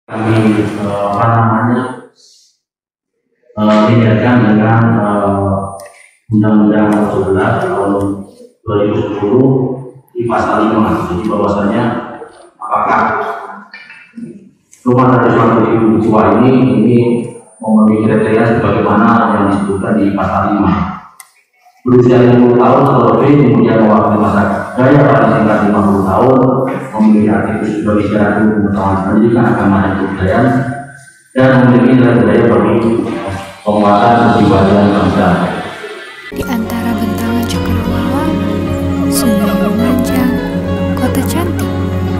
kami tindakan dengan Undang-Undang 11 tahun 2010 di pasal 5. Jadi bahwasanya apakah rumah tradisional bagi tua ini memenuhi kriteria sebagaimana yang disebutkan di pasal 5. Berusia 50 tahun atau lebih, kemudian mewakili masa gaya paling singkat 50 tahun, memiliki aktivitas sebagai syarat pengetahuan pendidikan agama dan kebudayaan, dan memiliki nilai budaya bagi penguatan kepribadian bangsa. Di antara bentangan cakrawala, sungai memanjang, kota cantik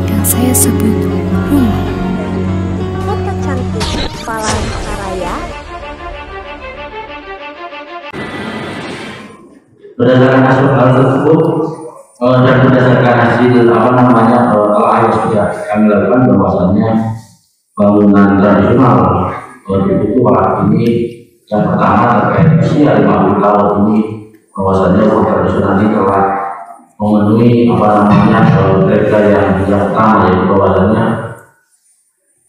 yang saya sebut rumah. Kota cantik Palangkaraya. Berdasarkan hasil hal tersebut dan berdasarkan hasil telah yang sudah kami lakukan, bahwasannya bangunan tradisional di Tua ini yang pertama terkait usia 50 tahun ini, bahwasannya rumah tradisional ini telah memenuhi kriteria yang pertama, yaitu bahwasannya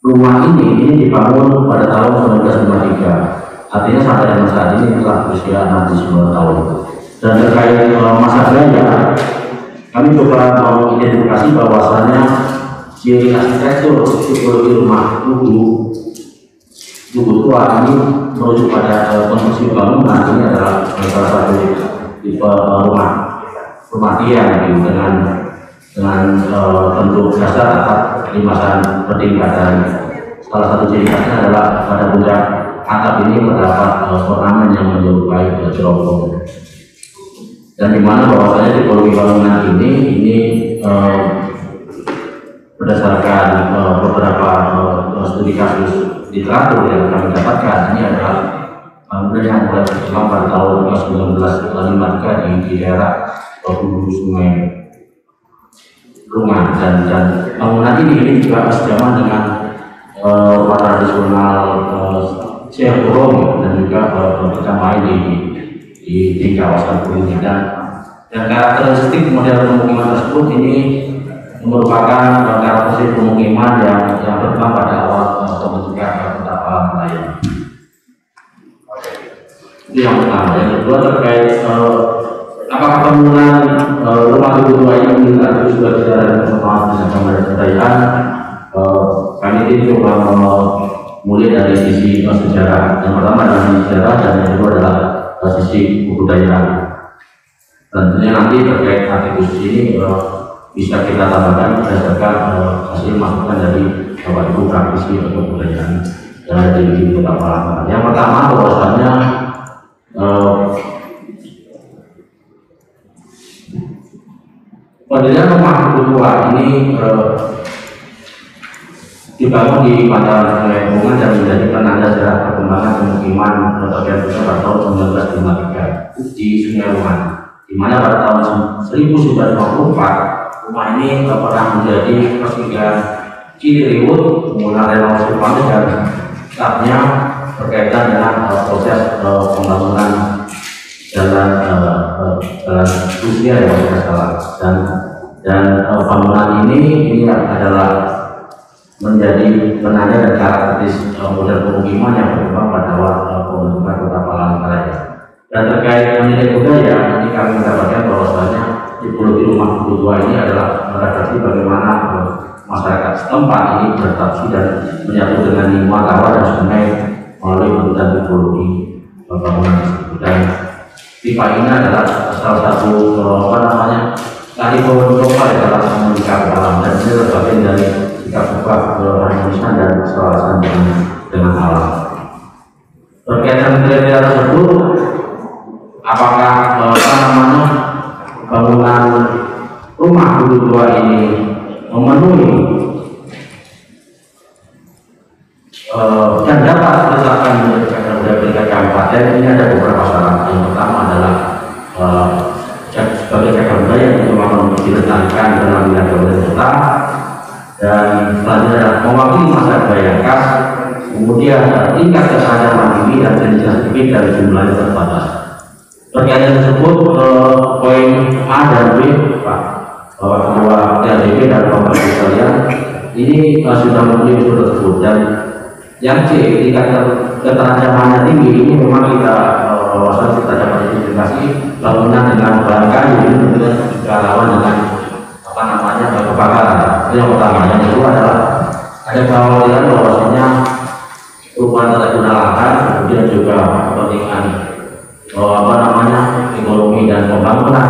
rumah ini dibangun pada tahun 1953, artinya sampai dengan saat ini telah berusia 69 tahun. Dan terkait masa gaya, kami coba mengidentifikasi bahwasannya ciri arsitektur tipologi rumah tugu tua ini merujuk pada konstruksi bangunan. Ini adalah salah satu tipe rumah tiang dengan bentuk dasar atap limasan bertingkatan. Salah satu ciri khasnya adalah pada puncak atap ini terdapat ornamen yang menyerupai cerobong. Dan di mana bahwasanya tipologi bangunan ini berdasarkan beberapa studi kasus literatur yang kami dapatkan, ini adalah bangunan yang mulai berkembang pada tahun 1953 di daerah hulu sungai Rungan, dan bangunan ini juga sejaman dengan rumah tradisional Syekh Burung dan juga macam lain di kawasan Pulau. Dan karakteristik model pemukiman tersebut ini merupakan karakteristik pemukiman yang berkembang pada awal pembentukan kota Palangkaraya. Itu yang pertama. Yang kedua terkait apakah bangunan rumah tugu tua ini itu sudah tidak ada persoalan dengan kebudayaan. Kami ini coba mulai dari sisi sejarah. Yang pertama adalah sisi sejarah, dan yang kedua adalah sisi kebudayaan. Tentunya nanti terkait aktivitas ini bisa kita tambahkan berdasarkan hasil masukan dari Bapak Ibu praktisi kebudayaan dari Kota Palangkaraya. Yang pertama bahwasannya pendirian rumah tua ini dibangun di bantaran Sungai Bunga dan menjadi penanda sejarah perkembangan pemukiman bagian pusat pada tahun 1953 di Sungai Bunga, di mana pada tahun 1954 rumah ini pernah menjadi persinggahan Ciliwung, kemudian renovasi ulang dan saatnya berkaitan dengan proses pembangunan jalan usia yang tidak salah, dan bangunan ini adalah menjadi penanda dan karakteristik model pemukiman yang berkembang pada awal pembentukan Kota Palangkaraya. Dan terkait nilai budaya, ini kami mendapatkan bahwasanya tipologi rumah tua ini adalah merefleksi bagaimana masyarakat setempat ini beradaptasi dan menyatu dengan lingkungan rawa dan sungai melalui bentukan tipologi bangunan tersebut. Dan pipa ini adalah salah satu tadi lokal dalam mengikat alam, dan ini terbagian dari sikap ubah keharmonisan dan keselarasan dengan alam. Berkaitan kriteria tersebut, apakah bangunan rumah tugu tua ini memenuhi dan dapat ditetapkan menjadi cagar budaya tingkat kabupaten, ini ada beberapa syarat. Yang pertama adalah sebagai cagar budaya yang memang dilestarikan dalam wilayah kabupaten kota, dan selanjutnya adalah mewakili masa budaya khas, kemudian tingkat kesadaran mandiri dan sensitif dari jumlahnya terbatas. Berkaitan tersebut, poin A dan B, Pak, bahwa kedua TLDP dan Bapak Ibu sekalian ini sudah memenuhi unsur tersebut. Dan yang C, tingkat keterancamannya tinggi, ini memang kita kita dapat identifikasi bangunan dengan bahan kayu ini tentunya juga rawan dengan kebakaran. Itu yang pertama. Yang kedua adalah ada kekhawatiran bahwasanya perubahan tata guna lahan, kemudian juga kepentingan ekonomi dan pembangunan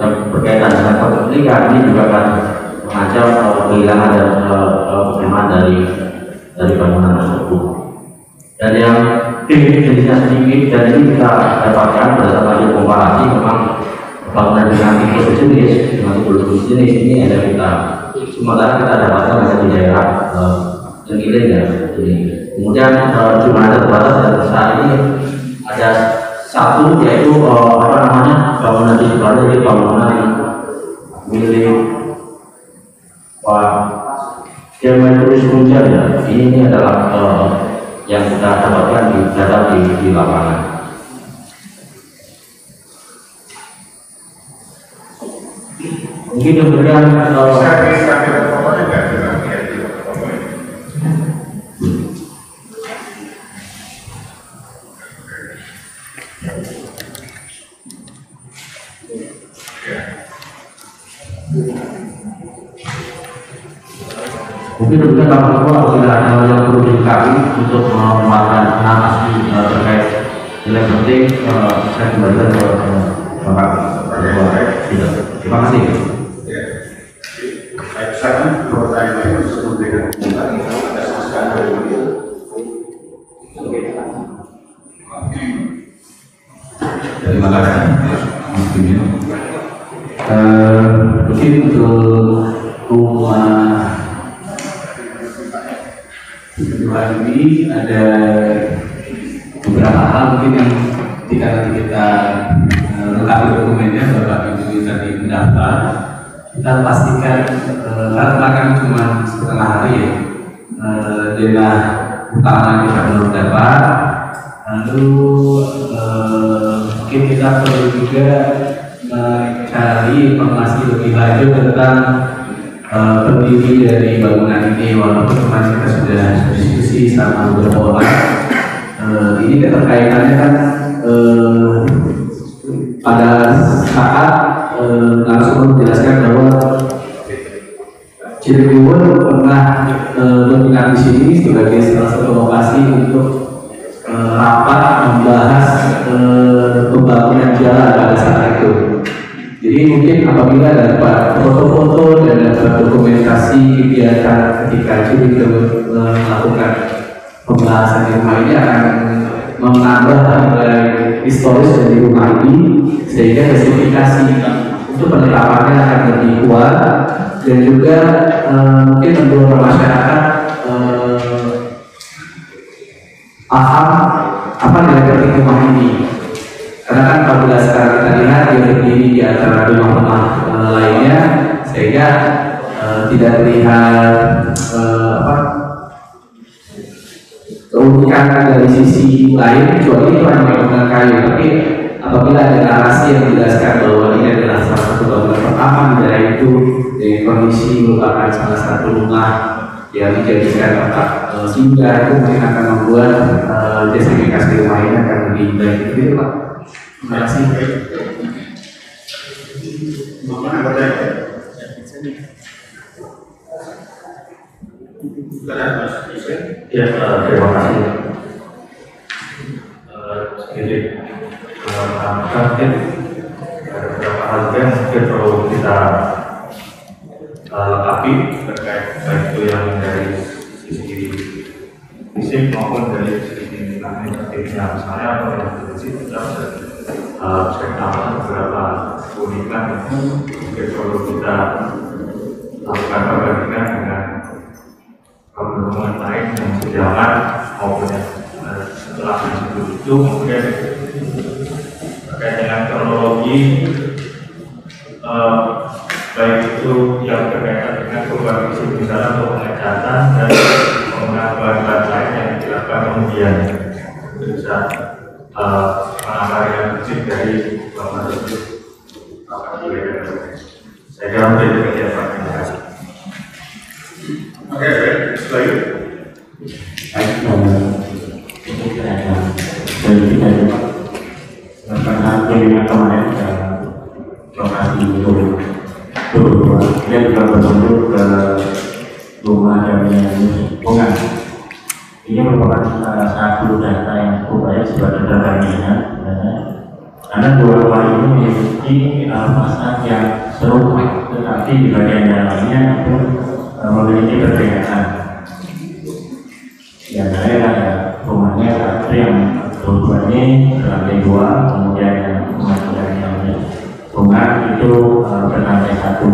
yang berkaitan dengan kepentingan ini juga akan mengancam kehilangan dan penerimaan dari bangunan tersebut. Dan yang jenisnya sedikit, dan ini kita dapatkan berdasarkan hasil komparasi, memang bangunan dengan tipe sejenis dengan tipe sejenis ini ada kita sementara kita dapatkan hanya di daerah Cenggiling ya. Kemudian jumlahnya terbatas dan saat ini ada satu yaitu bangunan di sebelahnya, jadi bangunan yang milik Pak Kementerian Sosial ya. Ini adalah yang kita dapatkan di data di lapangan. Mungkin demikian. Mungkin demikian Bapak Ibu, apabila ada yang perlu dilengkapi untuk memuatkan asli terkait nilai penting, saya kembalikan ke Bapak Ibu. Terima kasih. Saya pertanyaan sebelum dengan ada sasaran dari terima kasih mungkin untuk rumah kedua ini ada beberapa hal mungkin yang ketika nanti kita lengkapi dokumennya Bapak Ibu tadi mendaftar, kita pastikan karena kan cuma setengah hari ya, denah utama kita belum dapat, lalu mungkin kita perlu juga mencari informasi lebih lanjut tentang pendiri dari bangunan ini, walaupun kemarin kita sudah diskusi sama beberapa orang. Ini keterkaitannya kan pada saat langsung menjelaskan bahwa Ciliwung pernah berminat di sini sebagai salah satu lokasi untuk rapat membahas pembangunan jalan pada saat itu. Jadi mungkin apabila dapat foto-foto dan dapat dokumentasi kegiatan ketika Ciliwung melakukan pembahasan di rumah ini akan menambah nilai historis dari rumah ini, sehingga justifikasi untuk penerapannya akan lebih kuat dan juga mungkin mendorong masyarakat paham apa nilai penting rumah ini. Karena kan apabila sekarang kita lihat dia berdiri di antara rumah-rumah lainnya, sehingga tidak terlihat keunikan dari sisi lain kecuali itu hanya bangunan kayu. Tapi apabila ada narasi yang menjelaskan bahwa ini adalah salah satu bangunan pertama di daerah itu, dengan kondisi merupakan salah satu rumah yang dijadikan tempat singgah, itu mungkin akan membuat justifikasi rumah ini akan lebih baik. Begitu Pak. Terima kasih. Ya, terima kasih. Jadi, mungkin ada beberapa hal yang mungkin perlu kita lengkapi terkait baik itu yang dari sisi fisik maupun dari sisi administratifnya. Misalnya kalau yang dari sisi kita bisa tambahkan beberapa keunikan itu mungkin perlu kita lakukan perbandingan dengan bangunan lain yang sejalan maupun yang setelah itu mungkin terkait dengan kronologi baik itu yang berkaitan dengan perubahan fisik misalnya untuk pengecatan dan penggunaan bahan-bahan lain yang dilakukan kemudian bisa menambah yang fisik dari bangunan tersebut. Saya kira mungkin demikian Pak. Terima kasih. Oke. karena keinginan kemarin lokasi itu dia juga berkunjung ke rumah jaminan lingkungan. Ini merupakan satu data yang cukup baik sebagai data jaminan karena dua rumah ini memiliki fasad yang serupa, tetapi di bagian dalamnya itu memiliki perbedaan. Yang lain ada rumahnya satu yang dua ini berlantai 2, kemudian yang rumah itu berlantai 1.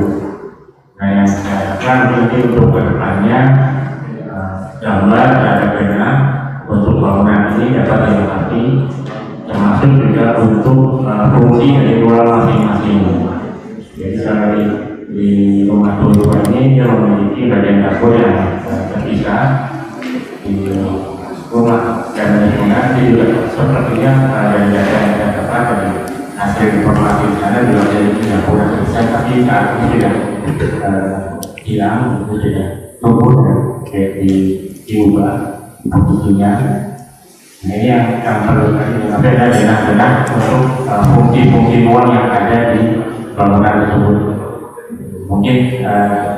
Nah, yang saya harapkan mungkin untuk kedepannya gambar ada benar untuk bangunan ini dapat dilengkapi, termasuk juga untuk fungsi dari ruang masing-masing. Jadi sekali di rumah dua ini dia memiliki bagian dapur yang terpisah. Di rumah dan lingkungan itu juga sepertinya dari data yang saya dapat dari hasil informasi di sana juga dari dapur yang terpisah, tapi saat ini sudah hilang, itu sudah tumbuh kayak diubah fungsinya. Nah, ini yang perlu ada benar-benar untuk fungsi-fungsi ruang yang ada di bangunan tersebut. Mungkin saya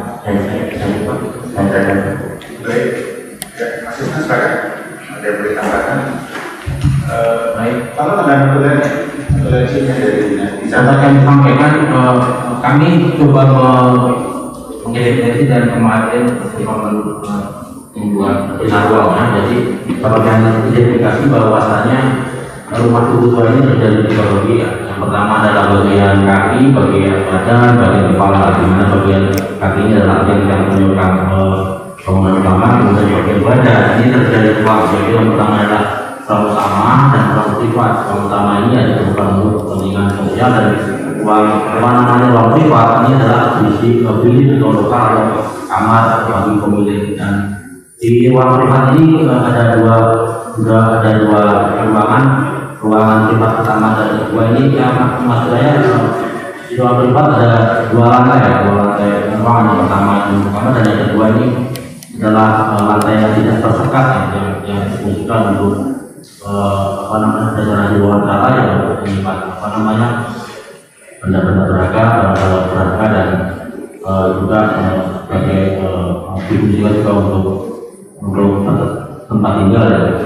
bisa baik, masih sekarang ada yang boleh tambahkan. Baik, kalau ada potensinya dari dapat kami sampaikan, kami coba mengidentifikasi dan kemarin membuat benar ruangan. Jadi kalau yang identifikasi bahwasannya rumah tua ini terjadi di bagian yang pertama adalah bagian kaki, bagian badan, bagian kepala, di mana bagian kakinya adalah yang menyukai bangunan utama, kemudian bagian badan ini terjadi ruang. Jadi yang pertama adalah ruang utama dan ruang privat. Ruang utama ini ada bukan untuk kepentingan sosial, dan ruang privat ini adalah bilik atau lokal atau kamar bagi pemilik. Dan di ruang privat ini ada dua ruangan privat pertama dan kedua ini yang maksud saya di ruang privat ada dua lantai ruangan yang pertama dan yang kedua ini adalah lantai yang tidak tersekat yang difungsikan untuk dasar wawancara yang menyimpan benda-benda berharga dan juga sebagai difungsikan juga untuk tempat tinggal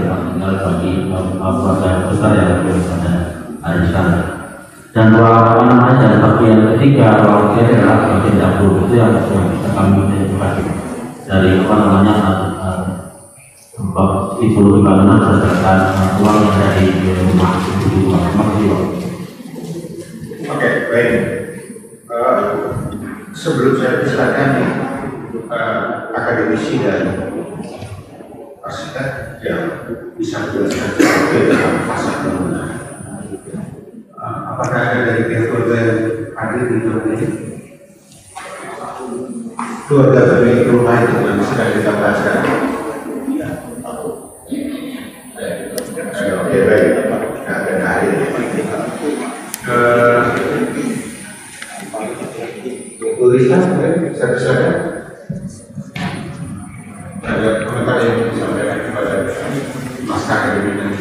bagi keluarga besar yang ada di sana. Dan dan bagian ketiga ruang ketiga adalah bagian dapur, itu yang bisa kami identifikasi dari ibu bangunan berdasarkan ruang yang ada di rumah. Terima kasih, Pak. Oke, baik. Sebelum saya persilakan akademisi dan arsitek yang bisa menjelaskan tentang fasad bangunan. Apakah ada dari pihak keluarga yang hadir di tempat ini? Keluarga pemilik rumah itu yang sedang kita bahas sekarang. Oke, baik. Ada hadir. Bu Risa, saya persilakan. Ada komentar yang disampaikan kepada Mas Kakak dan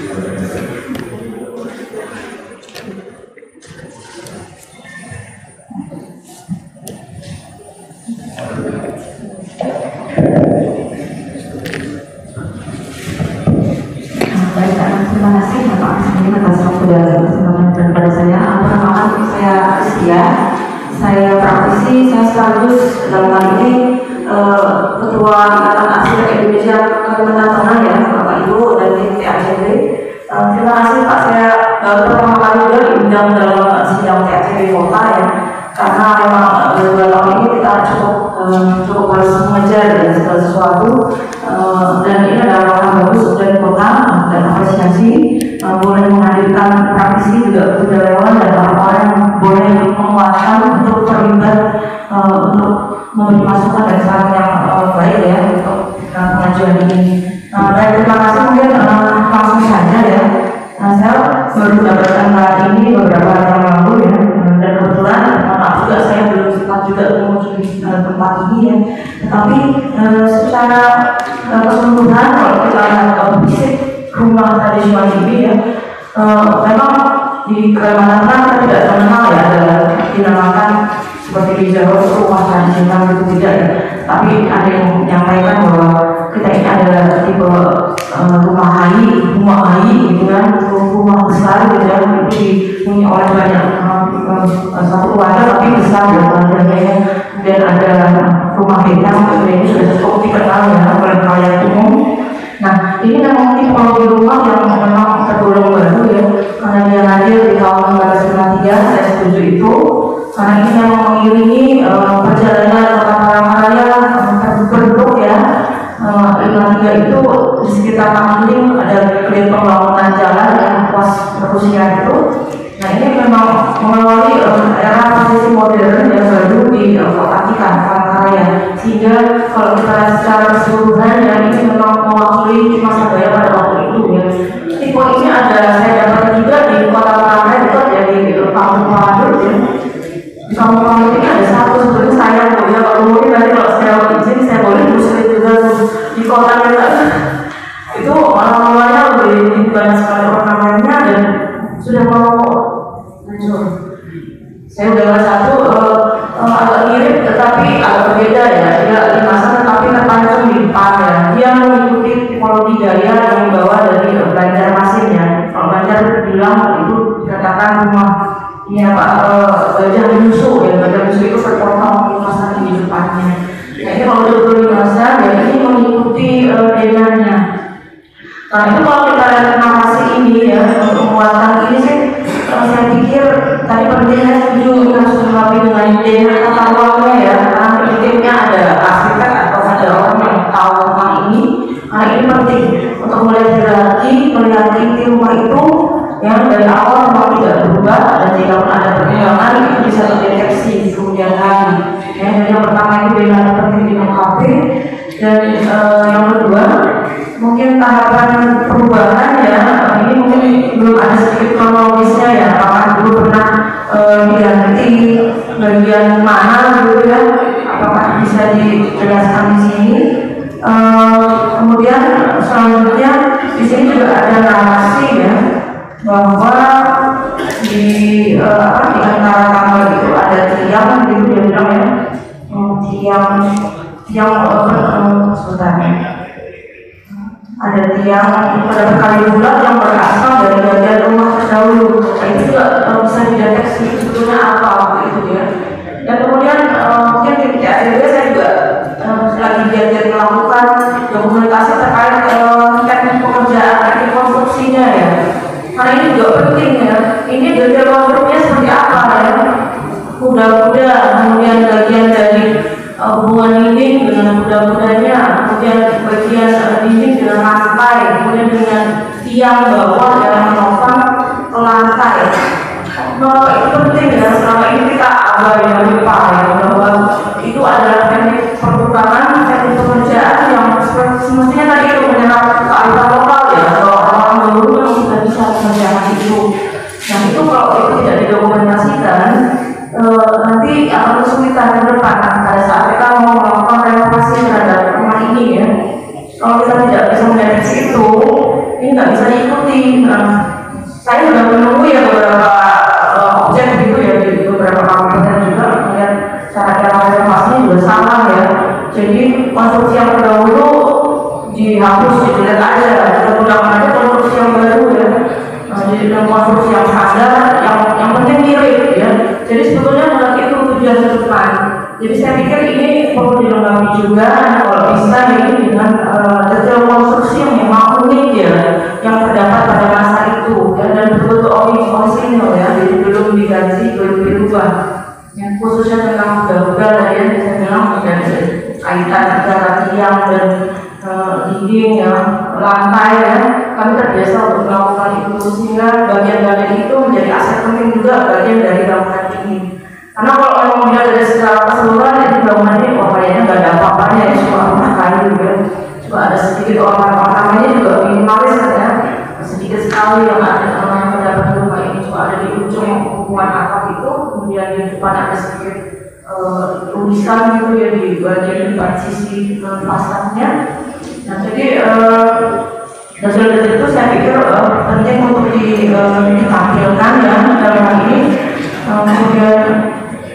terima kasih Bapak Asmi atas waktu dan kesempatan pada saya. Perkenalkan, saya Rizkia. Saya praktisi, saya sekaligus dalam hal ini Ketua Ikatan Arsitek Indonesia Kalimantan Tengah ya, Bapak Ibu dan tim TACB. Terima kasih Pak, saya baru pertama kali juga diundang dalam sidang TACB Kota ya, karena memang 2 tahun ini kita cukup harus mengejar dan segala sesuatu, dan ini adalah langkah bagus dari kota dan apresiasi boleh menghadirkan praktisi juga budayawan dan orang-orang yang boleh menguatkan untuk terlibat untuk memberi masukan dan saran yang baik ya untuk pengajuan ini. Dan terima kasih, mungkin langsung saja ya. Saya baru mendapatkan hari ini beberapa hari yang lalu ya, dan kebetulan maaf juga saya belum sempat juga mengunjungi tempat ini ya. Tetapi secara keseluruhan kalau kita lihat fisik rumah tradisional ini ya, memang di Kalimantan kita tidak mengenal ya ada dinamakan seperti di Jawa rumah tradisional itu tidak ya. Tapi ada yang menyampaikan bahwa kita ini adalah tipe rumah hai gitu kan, rumah besar gitu kan, itu dipunyai oleh banyak satu keluarga tapi besar ya keluarganya. Kemudian ada rumah bintang, ini sudah cukup dikenal ya oleh kalian umum. Nah, ini memang tipologi rumah yang memang tergolong baru ya, karena dia hadir di tahun 1993, saya setuju itu, karena ini memang mengiringi perjalanan kota Palangkaraya terbentuk ya. 53 itu di sekitar Tanggiling ada klinik pembangunan jalan yang pos perusian itu. Nah, ini memang melalui era posisi modern yang baru di kota kita Palangkaraya, sehingga kalau kita lihat secara keseluruhan ya ini memang mewakili masa jaya pada waktu itu ya. Tipe ini ada saya dapat juga di kota Palangkaraya dekat ya di Kampung Palandut ya. Di Kampung Palandut ini ada satu sebenarnya sayang ya, kalau mungkin nanti kalau saya izin saya boleh telusuri juga di kota kita itu orang-orangnya lebih banyak sekali ornamennya dan sudah mau hancur. Saya udah satu agak mirip tetapi agak berbeda ya, dia limasan tetapi terpancung di depan ya. Dia mengikuti tipologi gaya yang dibawa dari Banjarmasin ya. Kalau Banjar bilang itu dikatakan rumah ini apa gajah menyusu ya, gajah menyusu itu terpotong limasan di depannya. Nah, ini kalau betul limasan ya ini mengikuti dengannya. Nah, itu kalau kita lihat narasi ini ya, penguatan ini sih saya pikir tadi pentingnya setuju kita harus melengkapi dengan dengan tata ruangnya ya, karena pentingnya ada arsitek atau ada orang yang tahu tentang ini. Karena ini penting untuk melihat inti rumah itu yang dari awal memang tidak berubah, dan jika pun ada perkembangan itu bisa terdeteksi di kemudian hari. Ya, jadi yang pertama itu dengan penting dilengkapi, dan yang kedua mungkin tahapan perubahan ya, ini mungkin belum ada sedikit kronologisnya ya, apakah dulu pernah diganti bagian mana gitu ya, apakah bisa dijelaskan di sini. Kemudian selanjutnya di sini juga ada narasi ya, bahwa di antara kamar itu ada tiang gitu dia bilang ya, tiang sebentar. Ada tiang pada kali bulat yang berasal dari bagian rumah terdahulu. Nah, itu juga bisa dideteksi sebetulnya apa itu ya. Dan kemudian mungkin di TADB saya juga lagi belajar melakukan dokumentasi terkait teknik pekerjaan, teknik konstruksinya ya. Karena ini juga penting ya. Ini detail konstruksinya seperti apa ya. Kuda-kuda, kemudian bagian dari hubungan dinding dengan kuda-kudanya, kemudian bagian dinding dengan lantai, kemudian dengan tiang bawah yang menopang ke lantai. Bahwa itu penting ya, selama ini kita abaikan lupa ya, bahwa itu adalah teknik pertukangan, teknik pekerjaan yang semestinya tadi itu menyerap kearifan lokal ya, kalau orang dulu yang sudah bisa mengerjakan itu. Nah, itu kalau itu tidak didokumentasikan, nanti akan kesulitan ke depan pada saat kita mau melakukan renovasi terhadap rumah ini ya. Kalau kita tidak bisa mendeteksi itu, ini nggak bisa diikuti. Saya sudah menunggu ya beberapa objek gitu ya di beberapa kabupaten juga, kemudian cara renovasinya juga sama ya. Jadi konstruksi yang terdahulu dihapus, dilihat aja, kita gunakan aja konstruksi yang baru ya. Jadi konstruksi yang standar, yang penting mirip ya. Jadi sebetulnya bukan itu tujuan ke depan. Jadi saya pikir ini perlu dilengkapi juga kalau bisa ini dengan detail konstruksi yang memang unik ya, yang terdapat pada masa itu ya, dan betul-betul orisinil ya, jadi belum diganti, belum dirubah. Yang khususnya tentang kuda-kuda tadi yang saya bilang dari kaitan antara tiang dan dinding ya, lantai ya, kami terbiasa untuk melakukan itu sehingga bagian-bagian itu menjadi aset penting juga bagian dari bangunan ini. Karena kalau memang dia dari secara keseluruhan ya, di bangunan ini kayaknya nggak ada apa-apanya ya, cuma rumah kayu ya, cuma ada sedikit ornamen-ornamennya juga minimalis kan ya, sedikit sekali yang ada yang terdapat di rumah ini, cuma ada di ujung hubungan atap itu, kemudian di depan ada sedikit tulisan gitu ya di bagian depan sisi fasadnya. Nah, jadi detail-detail itu saya pikir penting untuk ditampilkan ya dalam hal ini. Kemudian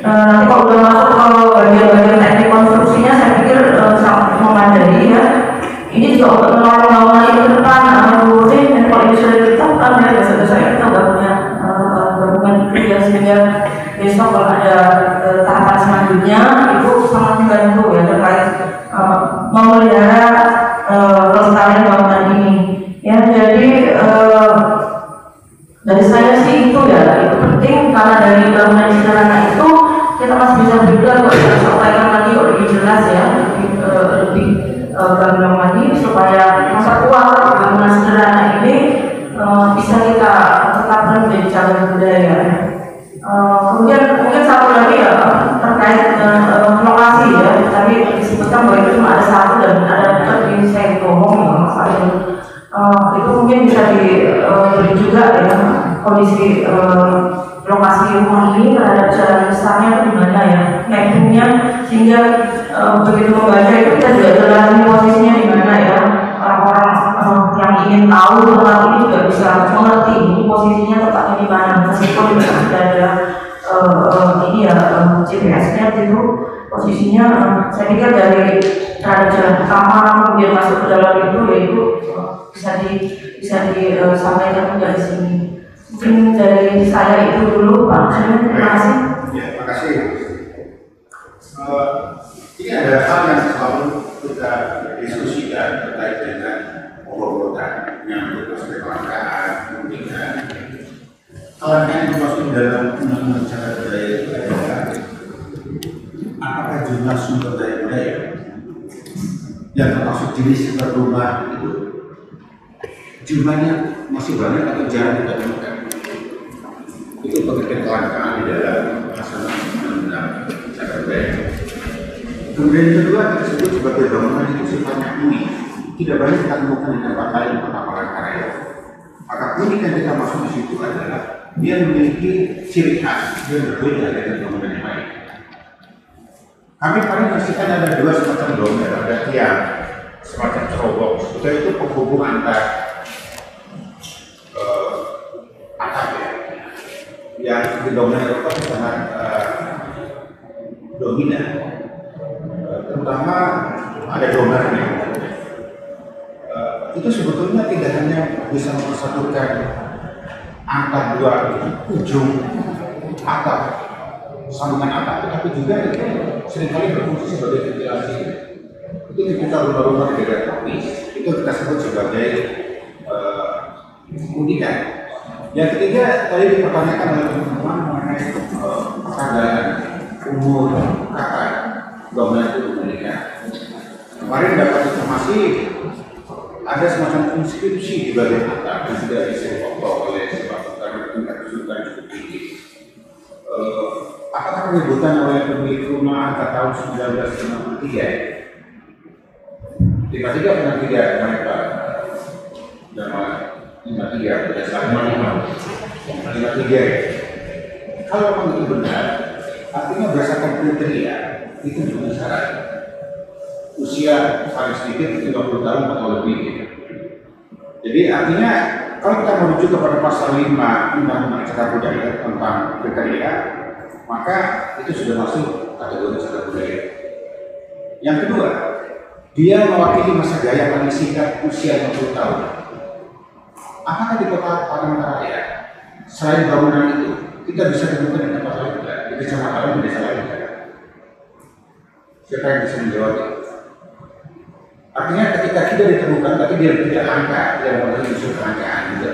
nanti kalau udah masuk ke bagian-bagian teknik konstruksinya, saya pikir sangat memadai ya. Ini juga untuk menolong bangunan itu ke depan, dan kalau ini sudah ditetapkan ya, biasa-biasanya kita udah punya gabungan itu ya, sehingga besok kalau ada tahapan selanjutnya itu sangat membantu ya terkait memelihara kelestarian bangunan ini. Ya, jadi dari saya sih itu ya, itu penting karena dari bangunan sederhana itu kita masih bisa juga kok sampaikan lagi kok lebih jelas ya, lebih gamblang lagi supaya masa tua bangunan sederhana ini bisa kita tetapkan menjadi cagar budaya. Kemudian mungkin satu lagi ya terkait lokasi ya, tadi disebutkan bahwa itu cuma ada satu dan ada di saya ngomong ya Mas Arif. Itu mungkin bisa diberi juga ya kondisi lokasi rumah ini terhadap jalan besarnya itu gimana ya mappingnya, sehingga begitu membaca itu kita juga jelas posisinya di mana ya, orang-orang yang ingin tahu tempat ini juga bisa mengerti ini posisinya tepatnya di mana, meskipun juga sudah ada ini ya GPS-nya itu posisinya. Saya pikir dari terhadap jalan utama kemudian masuk ke dalam itu yaitu bisa disampaikan juga di sini. Mungkin dari saya itu dulu Pak. Terima kasih. Ya, terima kasih. Ini ada hal yang selalu kita diskusikan terkait dengan pembangunan yang berbasis kelangkaan, kemudian kelangkaan itu masuk dalam undang-undang cagar budaya itu adalah apakah jumlah sumber daya budaya yang termasuk jenis rumah itu jumlahnya masih banyak atau jarang kita temukan. Itu pengertian kelangkaan di dalam masalah undang-undang cagar budaya. Kemudian yang kedua kita sebut sebagai bangunan itu sifatnya unik, tidak banyak kita temukan di tempat lain kota Palangkaraya. Maka unik yang kita masuk di situ adalah dia memiliki ciri khas yang berbeda dengan bangunan yang lain. Kami paling menyaksikan ada dua semacam bangunan, ada tiang semacam cerobong, sebetulnya itu penghubung antar atap ya, yang di bangunan Eropa itu sangat dominan, terutama ada donarnya. Itu sebetulnya tidak hanya bisa mempersatukan antara dua ujung atap, sambungan atap, tetapi juga itu seringkali berfungsi sebagai ventilasi. Itu tipikal rumah-rumah di daerah tropis, itu kita sebut sebagai unikan. Yang ketiga tadi dipertanyakan oleh teman-teman mengenai keadaan umur kata bangunan itu unikan. Kemarin dapat informasi ada semacam inskripsi di bagian atap yang sudah disewa oleh sebab-sebab tingkat kesulitan cukup tinggi. Apakah penyebutan oleh pemilik rumah angka tahun 1953? 53 pernah tidak mereka nama 53 berdasarkan 53. Kalau memang itu benar, artinya berdasarkan kriteria itu juga syarat usia paling sedikit 50 tahun atau lebih. Jadi artinya kalau kita merujuk kepada pasal 5 Undang-Undang Cagar Budaya tentang kriteria, maka itu sudah masuk kategori cagar budaya. Yang kedua, dia mewakili masa gaya paling singkat usia 50 tahun. Apakah di kota Palangkaraya selain bangunan itu kita bisa temukan di tempat lain juga, di kecamatan di desa lain juga? Siapa yang bisa menjawab itu? Artinya ketika tidak ditemukan, tapi dia tidak angka, dia memiliki unsur kelangkaan juga.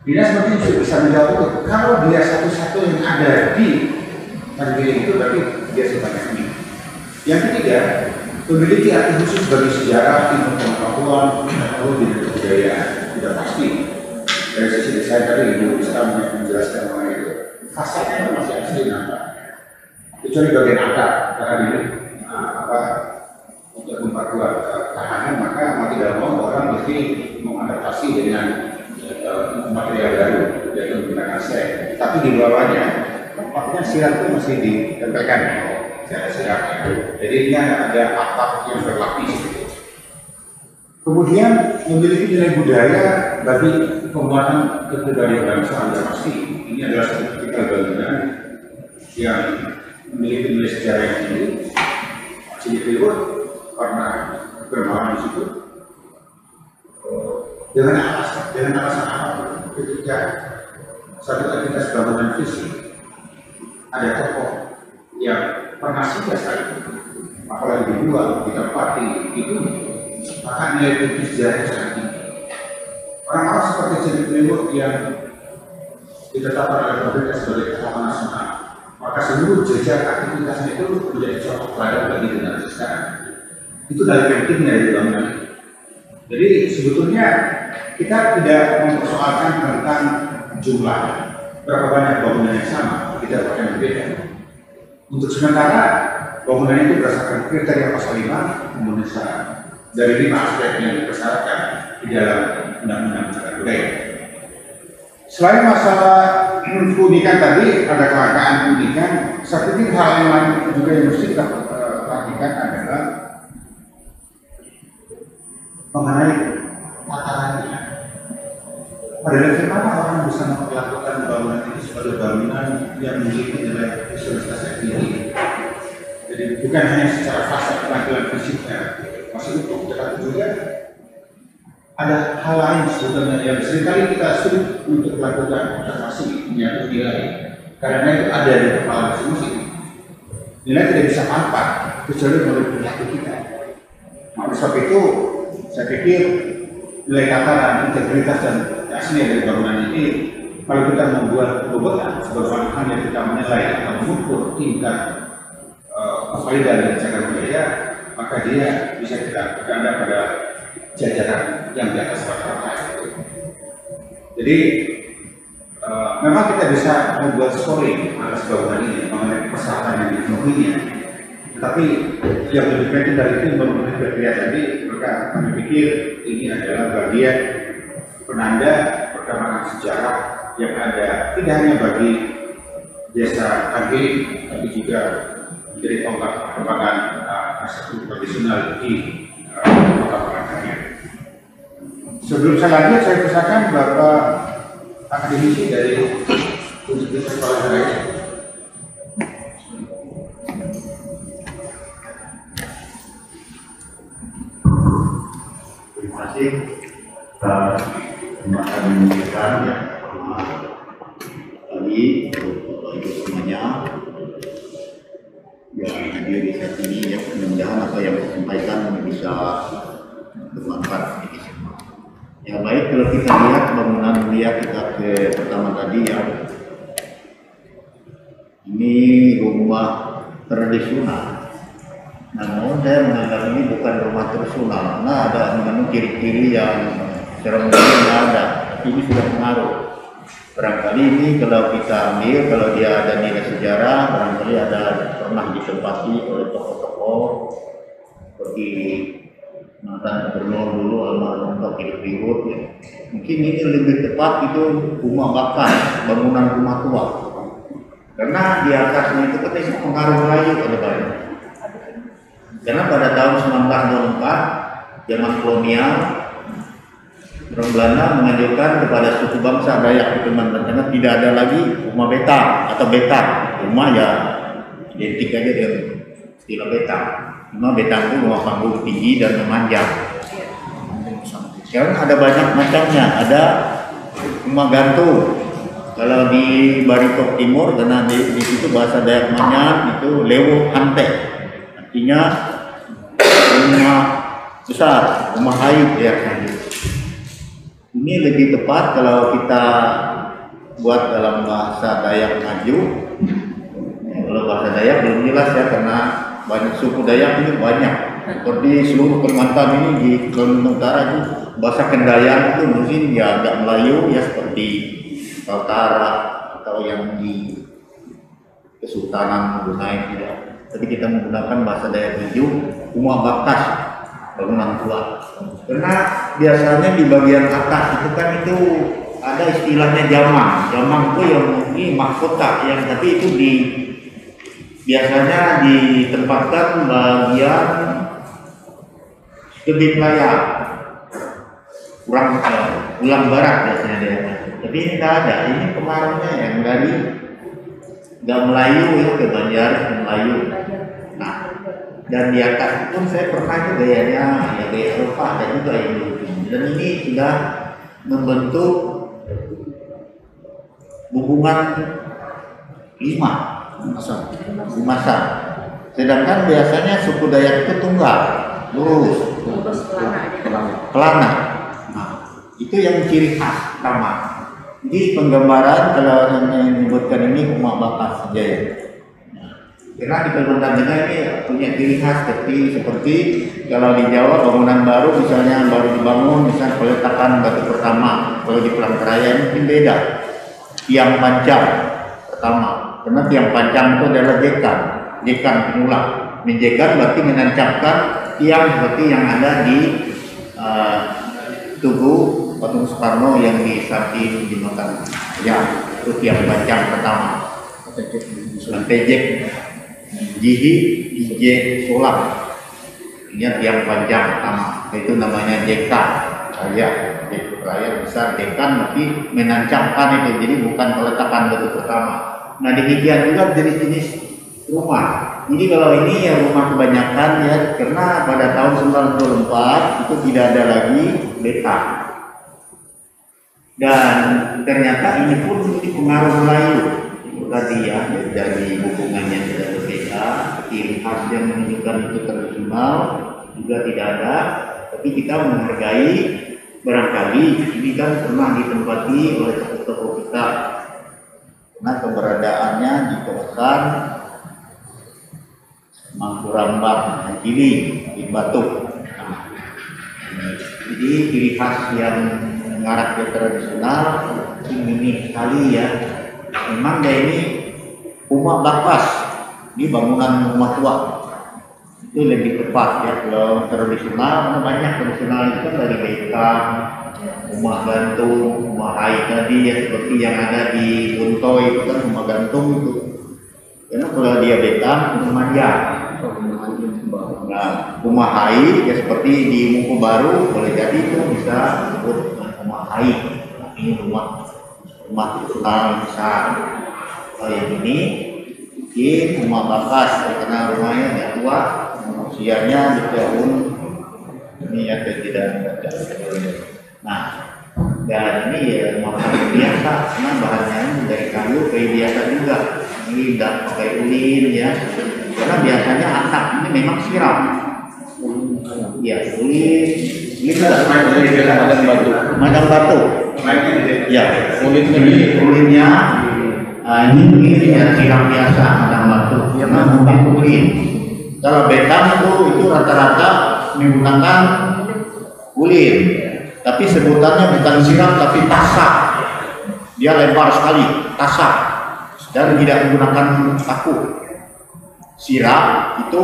Dinas seperti itu bisa menjawab itu. Kalau dia satu-satu yang ada di negeri itu, berarti dia sebanyak ini. Yang ketiga, memiliki arti khusus bagi sejarah, ilmu pengetahuan, atau bidang kebudayaan, tidak pasti. Dari sisi desain tadi Ibu bisa menjelaskan mengenai itu. Fasadnya masih asli nampak. Kecuali bagian atap, karena ini untuk memperkuat tahanan, maka mau tidak mau orang mesti mengadaptasi dengan material baru, yaitu menggunakan seng. Tapi di bawahnya, nampaknya sirat itu masih ditempelkan. secara seragam. Jadi ini ada atap yang berlapis. Kemudian memiliki nilai budaya bagi penguatan kepribadian bangsa yang pasti. Ini adalah satu tipikal bangunan yang memiliki nilai sejarah yang tinggi. Ciliwung pernah bermain di situ. Dengan alasan apa? Ketika satu aktivitas bangunan fisik ada tokoh yang pernah singgah sekali, apalagi dijual, ditempati itu, maka nilai sejarah sangat tinggi. Orang-orang seperti Ciliwung yang ditetapkan oleh pemerintah sebagai taman nasional, maka seluruh jejak aktivitasnya itu menjadi contoh teladan bagi generasi sekarang. Itu dari pentingnya dari bangunan. Jadi sebetulnya kita tidak mempersoalkan tentang jumlah berapa banyak bangunan yang sama, kita pakai berbeda. Untuk sementara bangunan itu berdasarkan kriteria pasal 5 memenuhi syarat dari 5 aspek yang dipersyaratkan di dalam undang-undang cagar budaya. Selain masalah keunikan tadi, ada kelangkaan keunikan, saya pikir hal yang lain juga yang mesti kita perhatikan adalah mengenai tatarannya. Pada dasarnya mana orang bisa melakukan bangunan ini sebagai bangunan yang memiliki nilai visualitas yang tinggi. Jadi bukan hanya secara fasad penampilan fisiknya masih utuh, tetapi juga ada hal lain sebetulnya yang seringkali kita sulit untuk melakukan observasi menyangkut nilai, karena itu ada di kepala masing-masing. Nilai tidak bisa tampak kecuali melalui perilaku kita. Oleh sebab itu, saya pikir nilai tataran, integritas dan asli dari bangunan ini, kalau kita membuat bobotan sebagaimana yang kita menilai atau mengukur tingkat kevalidan dari cagar budaya, maka dia bisa kita berganda pada jajaran yang di atas rata-rata. Jadi memang kita bisa membuat scoring atas bangunan ini mengenai persyaratan yang dipenuhinya. Tetapi yang lebih penting dari itu memenuhi kriteria tadi, maka kami pikir ini adalah bagian penanda perkembangan sejarah yang ada tidak hanya bagi desa Kagiri, tapi juga menjadi tonggak perkembangan arsitektur tradisional di kota Palangkaraya. Sebelum saya lanjut, saya persilakan Bapak akademisi dari Universitas Palangkaraya. Terima kasih teman kami mengucapkan yang pertama tadi untuk Ibu semuanya yang hadir di saat ini, ya mudah-mudahan apa yang disampaikan bisa bermanfaat bagi semua. Ya baik, kalau kita lihat bangunan mulia kita ke pertama tadi ya, ini rumah tradisional. Namun saya menganggap ini bukan rumah tradisional, karena ada mengandung ciri-ciri yang secara umum ada, tapi ini sudah pengaruh. Barangkali ini kalau kita ambil, kalau dia ada nilai sejarah, barangkali ada pernah ditempati oleh tokoh-tokoh seperti mantan gubernur dulu almarhum Pak Ciliwung. Ya. Mungkin ini lebih tepat itu rumah bakar, bangunan rumah tua. Karena di atasnya itu katanya pengaruh Melayu ada banyak. Karena pada tahun 1924 zaman kolonial, orang Belanda mengajukan kepada suku bangsa Dayak di Kalimantan Tengah tidak ada lagi rumah betang atau betang. Rumah ya identik aja dengan istilah betang. Rumah betang itu rumah panggung tinggi dan memanjang. Sekarang ada banyak macamnya. Ada rumah gantung. Kalau di Barikok Timur, karena di situ bahasa Dayak Manyar itu lewo ante. Artinya rumah besar, rumah haid ya. Ini lebih tepat kalau kita buat dalam bahasa Dayak maju. Ya, kalau bahasa Dayak belum jelas ya, karena banyak suku Dayak ini banyak. Seperti seluruh Kalimantan ini di Kalimantan Utara itu bahasa Kendayan itu mungkin ya agak Melayu ya, seperti Kaltara atau yang di Kesultanan Brunei tidak. Tapi kita menggunakan bahasa Dayak maju, rumah bakas, bangunan tua. Karena biasanya di bagian atas itu kan itu ada istilahnya jamang. Jamang itu yang ini mahkota yang tapi itu biasanya ditempatkan bagian tebing layar, ulang barat biasanya dia. Tapi ini tidak ada, ini kemaraunya yang dari nggak Melayu ya ke Banjar Melayu. Nah, dan di atas pun saya pernah itu gayanya ya gaya Eropa, ada juga yang lucu. Dan ini sudah membentuk hubungan 5 masa. Sedangkan biasanya suku Dayak itu tunggal, lurus, pelana. Nah, itu yang ciri khas pertama. Jadi penggambaran kalau yang menyebutkan ini umat bakas saja ya. Karena di Kalimantan Tengah ini punya ciri khas seperti kalau di Jawa bangunan baru misalnya baru dibangun, misalnya peletakan batu pertama. Kalau di Palangkaraya ini mungkin beda. Tiang pancang pertama, karena tiang pancang itu adalah jekan pengulang. Menjekan berarti menancapkan tiang seperti yang ada di tugu patung Soekarno yang di samping di Mekah. Ya, itu tiang pancang pertama. Pejek, jihi, ije, solam. Ini tiang panjang pertama. Itu namanya jekan. Raya besar dekan berarti menancapkan itu, jadi bukan peletakan batu pertama. Nah demikian juga jenis-jenis rumah. Jadi kalau ini ya rumah kebanyakan ya, karena pada tahun 94 itu tidak ada lagi beta. Dan ternyata ini pun memiliki pengaruh Melayu. Itu tadi ya, dari hubungannya tidak berbeda, ciri khas yang menunjukkan itu tradisional juga tidak ada, tapi kita menghargai. Barangkali ini kan pernah ditempati oleh tokoh-tokoh kita karena keberadaannya di kawasan Mangkurambang, Gili, di Batu. Jadi ciri khas yang mengarah ke tradisional ini sekali ya. Memang dia ini rumah bakas, ini bangunan rumah tua. Itu lebih tepat ya, kalau tradisional karena banyak tradisional itu kan dari bekam, rumah gantung, rumah hai tadi ya, seperti yang ada di Buntoy itu kan rumah gantung itu. Karena kalau dia bekam itu manja. Nah, rumah hai ya seperti di Muko Baru boleh jadi itu bisa disebut rumah hai. Nah, ini rumah tradisional besar. Kalau yang ini rumah bakas karena rumahnya tidak tua. Usianya di tahun ini ya tidak ada. Nah, dan ini ya rumah biasa, karena bahannya dari kayu kayu biasa juga. Ini tidak pakai ulin ya, karena biasanya atap ini memang siram. Ya ulin, ini madang batu. Ya ulinnya. Ini ya siram biasa madang batu, karena mungkin ulin. Kalau bekam itu rata-rata menggunakan ulin, tapi sebutannya bukan siram tapi tasak. Dia lebar sekali, tasak, dan tidak menggunakan paku. Siram itu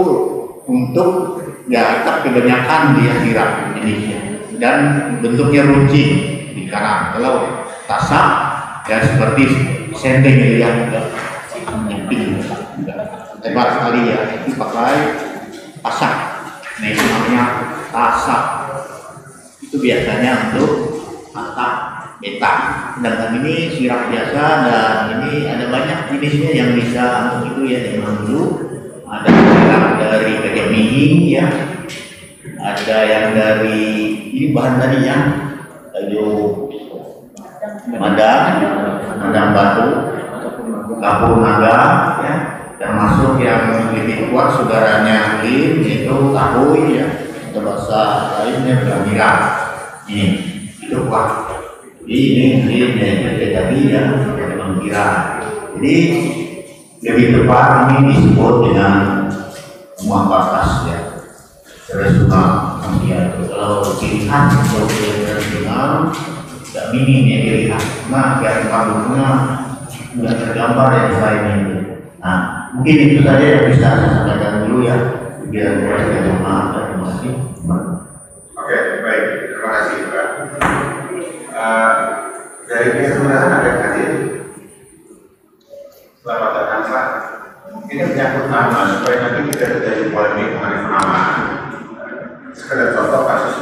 untuk ya atap kebanyakan dia siram Indonesia, dan bentuknya runcing di karang. Kalau tasak ya seperti sendeng yang menyamping. Lebar sekali ya, itu pakai pasak. Nah itu namanya tasak. Itu biasanya untuk atap beta. Sedangkan ini sirap biasa, dan ini ada banyak jenisnya yang bisa untuk itu ya. Yang dulu ada sirap dari kayu mihing ya, ada yang dari ini bahan tadi yang kayu madang batu, kapur naga ya. Termasuk yang lebih kuat saudaranya lin itu kahoy ya, atau bahasa lainnya belamira. Ini itu kuat. Ini tadi ya belamira. Jadi lebih tepat ini disebut dengan rumah bakas ya, tradisional. Kalau pilihan untuk tradisional tidak minim ya pilihan. Nah, dari panggungnya sudah tergambar ya selain ini. Nah, mungkin itu saja yang bisa saya sampaikan dulu ya, biar saya maaf. Terima kasih. Oke, baik, terima kasih Pak. Dari pihak kelurahan ada yang hadir. Selamat datang Pak. Mungkin Ini menyangkut nama supaya nanti tidak terjadi polemik mengenai nama. Sekedar contoh kasus